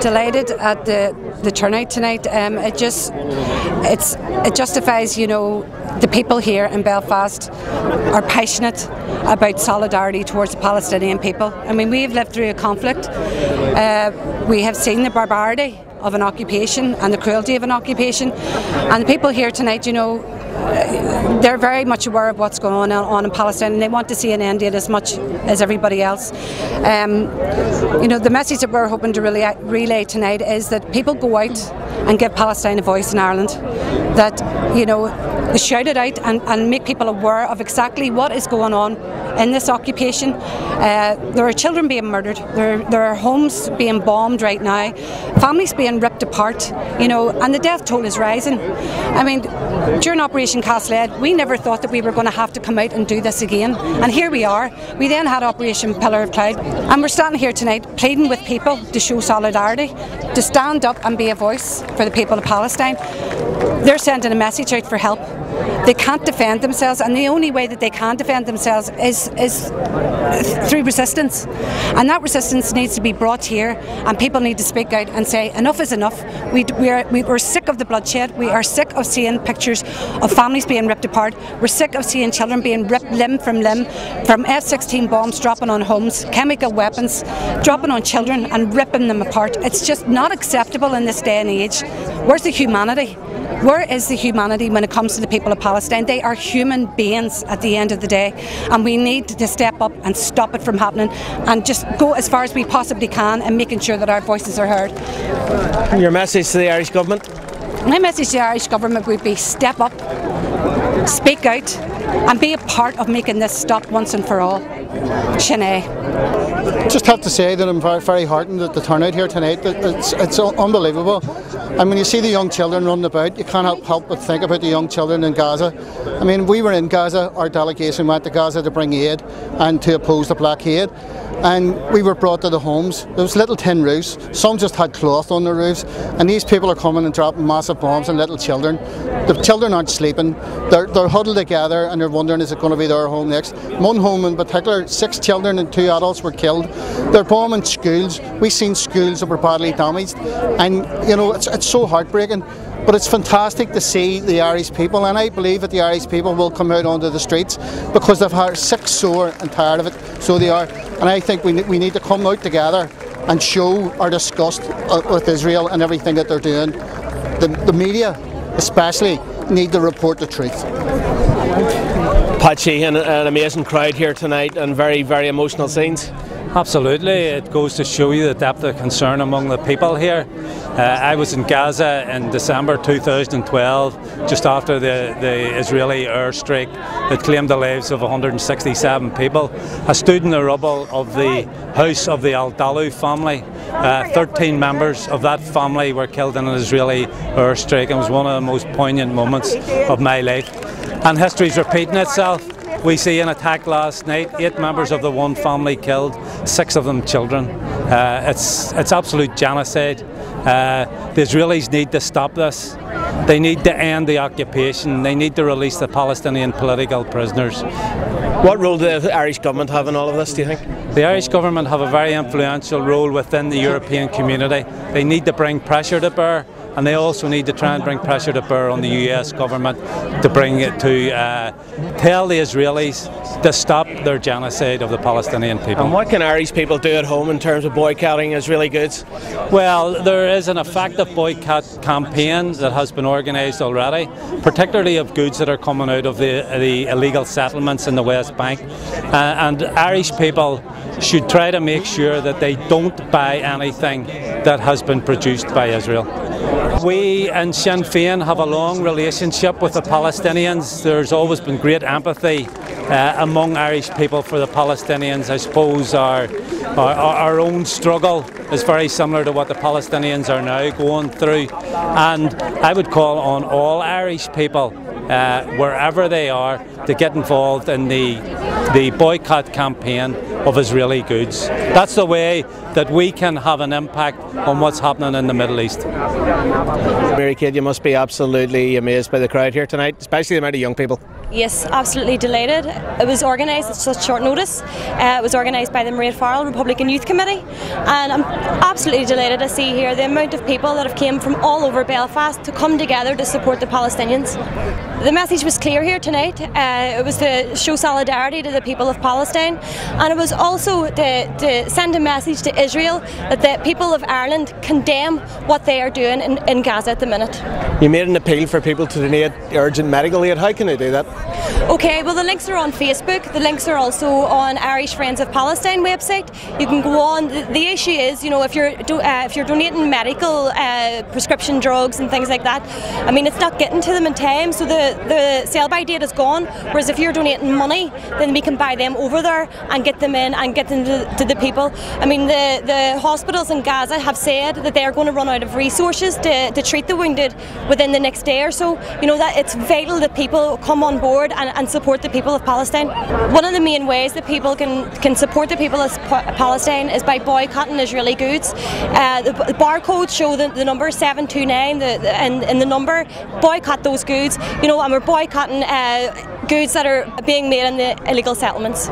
delighted at the turnout tonight. It justifies, you know, the people here in Belfast are passionate about solidarity towards the Palestinian people. I mean, we've lived through a conflict. We have seen the barbarity of an occupation and the cruelty of an occupation, and the people here tonight, you know, they're very much aware of what's going on in Palestine, and they want to see an end to it as much as everybody else. You know, the message that we're hoping to relay tonight is that people go out and give Palestine a voice in Ireland, that, you know, shout it out and make people aware of exactly what is going on in this occupation. There are children being murdered, there are homes being bombed right now, families being ripped apart, you know, and the death toll is rising. I mean, during Operation Cast Lead, we never thought that we were going to have to come out and do this again, and here we are. We then had Operation Pillar of Cloud, and we're standing here tonight pleading with people to show solidarity, to stand up and be a voice for the people of Palestine. They're sending a message out for help. They can't defend themselves, and the only way that they can defend themselves is through resistance, and that resistance needs to be brought here, and people need to speak out and say enough is enough. We're sick of the bloodshed. We are sick of seeing pictures of families being ripped apart. We're sick of seeing children being ripped limb from F-16 bombs dropping on homes, chemical weapons dropping on children and ripping them apart. It's just not acceptable in this day and age. Where's the humanity? Where is the humanity when it comes to the people of Palestine? They are human beings at the end of the day, and we need to step up and stop it from happening, and just go as far as we possibly can in making sure that our voices are heard. Your message to the Irish government? My message to the Irish government would be step up, speak out, and be a part of making this stop once and for all. Sinead. Just have to say that I'm very heartened at the turnout here tonight. It's unbelievable. And when you see the young children running about, you can't help but think about the young children in Gaza. I mean, we were in Gaza, our delegation went to Gaza to bring aid and to oppose the blockade. And we were brought to the homes. There was little tin roofs, some just had cloth on the roofs, and these people are coming and dropping massive bombs on little children. The children aren't sleeping, they're huddled together, and they're wondering, is it going to be their home next? One home in particular, 6 children and 2 adults were killed. They're bombing schools. We've seen schools that were badly damaged, and you know, it's so heartbreaking. But it's fantastic to see the Irish people, and I believe that the Irish people will come out onto the streets because they've had sick, sore and tired of it, so they are. And I think we need to come out together and show our disgust with Israel and everything that they're doing. The media especially need to report the truth. Pat Sheehan, an amazing crowd here tonight and very, very emotional scenes. Absolutely, it goes to show you the depth of concern among the people here. I was in Gaza in December 2012, just after the Israeli airstrike that claimed the lives of 167 people. I stood in the rubble of the house of the Al-Dalu family. 13 members of that family were killed in an Israeli airstrike. It was one of the most poignant moments of my life. And history's repeating itself. We see an attack last night, 8 members of the one family killed, 6 of them children. It's absolute genocide. The Israelis need to stop this. They need to end the occupation. They need to release the Palestinian political prisoners. What role does the Irish government have in all of this, do you think? The Irish government have a very influential role within the European community. They need to bring pressure to bear, and they also need to try and bring pressure to bear on the US government to bring it to tell the Israelis to stop their genocide of the Palestinian people. And what can Irish people do at home in terms of boycotting Israeli goods? Well, there is an effective boycott campaign that has been organised already, particularly of goods that are coming out of the illegal settlements in the West Bank. And Irish people should try to make sure that they don't buy anything that has been produced by Israel. We in Sinn Féin have a long relationship with the Palestinians. There's always been great empathy among Irish people for the Palestinians. I suppose our own struggle is very similar to what the Palestinians are now going through, and I would call on all Irish people, wherever they are, to get involved in the boycott campaign of Israeli goods. That's the way that we can have an impact on what's happening in the Middle East. Mairead, you must be absolutely amazed by the crowd here tonight, especially the amount of young people. Yes, absolutely delighted. It was organised at such short notice. It was organised by the Mairead Farrell Republican Youth Committee, and I'm absolutely delighted to see here the amount of people that have came from all over Belfast to come together to support the Palestinians. The message was clear here tonight. It was to show solidarity to the people of Palestine, and it was also to send a message to Israel that the people of Ireland condemn what they are doing in Gaza at the minute. You made an appeal for people to donate urgent medical aid. How can they do that? Okay, well the links are on Facebook. The links are also on Irish Friends of Palestine website. You can go on. The issue is, if you're donating medical prescription drugs and things like that, I mean, it's not getting to them in time, so the sell-by date is gone. Whereas if you're donating money, then we can buy them over there and get them in and get them to the people. I mean, the hospitals in Gaza have said that they are going to run out of resources to treat the wounded within the next day or so. That it's vital that people come on board and support the people of Palestine. One of the main ways that people can support the people of Palestine is by boycotting Israeli goods. The barcodes show the number 729 and the number. Boycott those goods, and we're boycotting goods that are being made in the illegal settlements.